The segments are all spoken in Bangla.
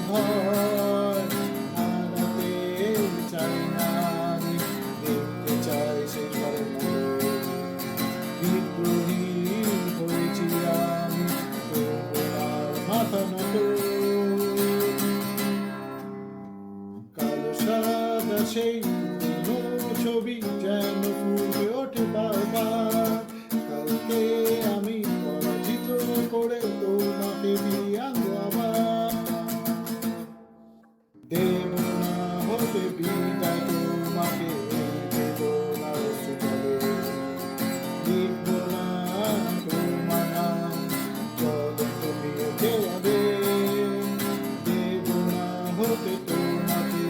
ভয় হারাতে চাই না আমি, দেখতে চাই শেষবারের মতো। বিদ্রোহী হয়েছি আমি, করবো না মাথা নত। কালো সাদা সেই ছবি যেন ফুটে ওঠে বারবার। কালকে আমি পরাজিত করে তোমাকে দিয়ে আনবো আবার। দেব না হতে বিদায় তোমাকে, দেব না অশ্রু জলে। লিখব না তোমার নাম জ্বলন্ত প্রিয় দেওয়ালে। দেব না হতে তোমাকে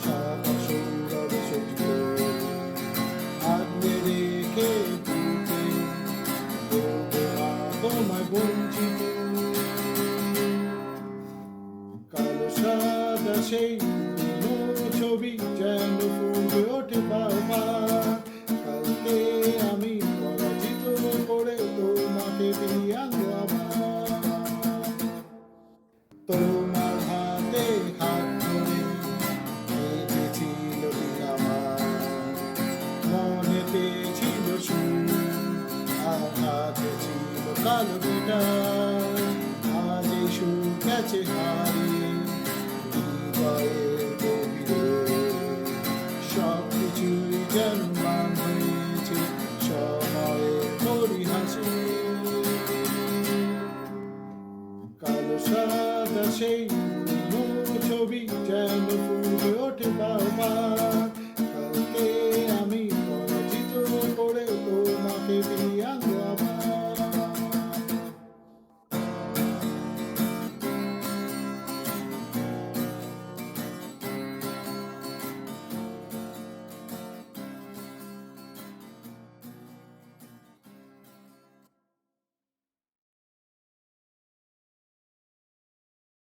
সাদা সৌরভে সজ্জিত, আগলে রেখে দিতে বলবো না তোমায় বঞ্চিত। কালো সাদা সেই ছবি যেন ফুটে ওঠে বারবার। কালকে আমি পরাজিত করে তোমাকে দিয়ে আনবো আবার। তোমার হাতে হাত ধরে বেঁধেছিল দিন আমার, মনেতে ছিল সুর আর হাতে ছিল কালো গিটার। আজ এই সুর গেছে হারিয়ে হৃদয়ের গভীরে, সব কিছুই যেন মান হয়েছে সময়ের পরিহাসে। কালো সাদা সেই